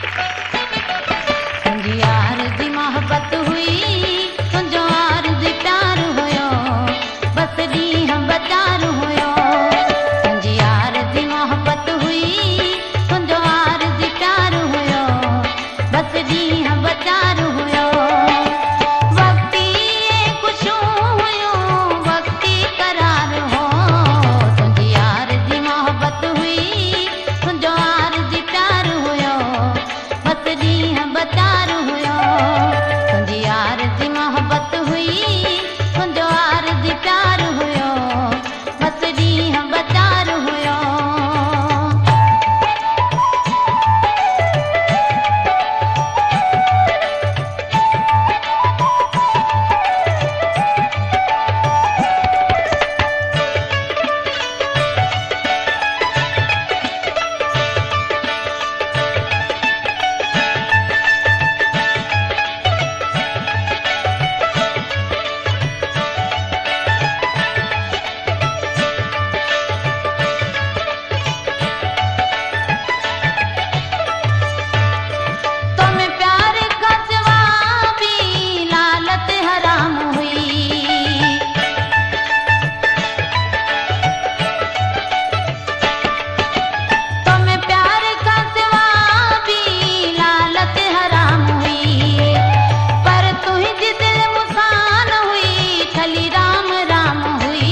तुंहिंजी यार जी मोहब्बत हुई, तुंहिंजो आरज़ी प्यार हुयो, बस ॾींहं बचार हुयो। तुंहिंजी यार जी मोहब्बत हुई, तुंहिंजो आरज़ी प्यार हुयो, बस ॾींहं बचार हुयो। वक्ती ख़ुशियूं हुयूं, वक्ती करार हो। तुंहिंजी यार जी मोहब्बत हुई, तुंहिंजो आरज़ी प्यार हुयो, बस ॾींहं बचार हुयो। तुंहिंजी यार जी मोहब्बत हुई, तुंहिंजो आरज़ी प्यार हुयो, बस ॾींहं बचार हुयो। तुम्हें प्यार का जवाबी लालत हराम हुई। तुम्हें प्यार का जवाबी लालत हराम हुई, पर तुंहिंजी दिल मुसान हुई, ख़ाली राम राम हुई।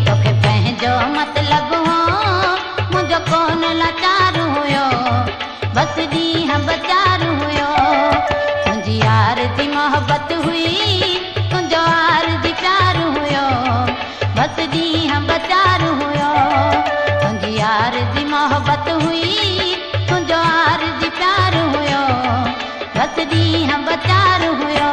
तोखे पंहिंजो मतलब हो, मुंहिंजो कोन लाचार हुयो, बस ॾींहं बचार हुयो। तुंहिंजी यार जी मोहब्बत हुई, तुंहिंजो आरज़ी प्यार हुयो, बस ॾींहं बचार हुयो। तुंहिंजी यार जी मोहब्बत हुई, तुंहिंजो आरज़ी प्यार हुयो, बस ॾींहं बचार हुयो।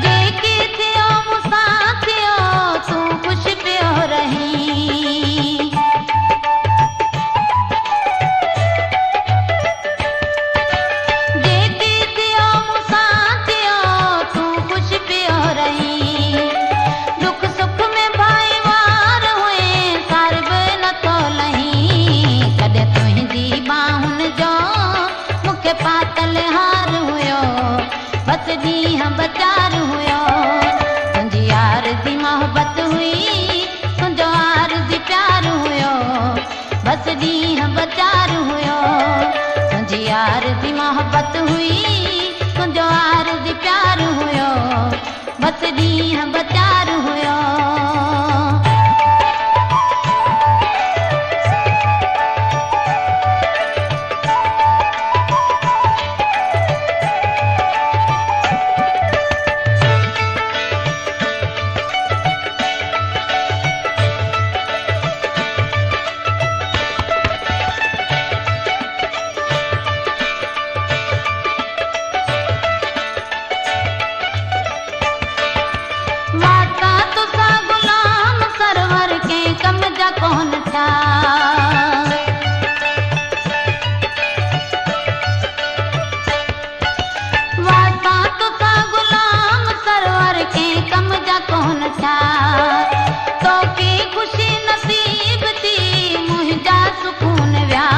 जेके थियो मूंसां थियो, तूं ख़ुशि पियो रहीं। जेके थियो मूंसां थियो, तूं ख़ुशि पियो रहीं। दुख सुख में भाईवार हुए, सार बि नथो लहीं। कॾहिं तुंहिंजी बाहुनि जो मूंखे पातल हार हुयो, बस ॾींहं बचार हुयो। तुंहिंजी यार जी मोहब्बत हुई, तुंहिंजो आरज़ी प्यार हुयो, बस ॾींहं बचार हुयो। तुंहिंजी यार जी मोहब्बत हुई, तुंहिंजो आरज़ी प्यार हुयो, बस ॾींहं बचार हुयो। वाता तुसा गुलाम सरवर के कम जा कोन था। वाता तुसा गुलाम सरवर के कम जा कोन था। तोखे ख़ुशी नसीब थी, मुंहिंजा सुकून विया।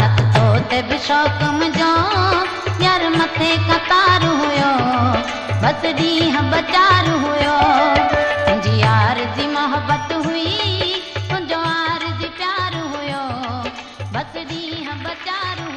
नत तो ते बि शौक़ मुंहिंजो यार मथे कतार हुयो, बस ॾींहं बचार हुयो। तुंहिंजी यार जी मोहब्बत हुई, तुंहिंजो आरज़ी प्यार हुयो, बस ॾींहं बचार हुयो।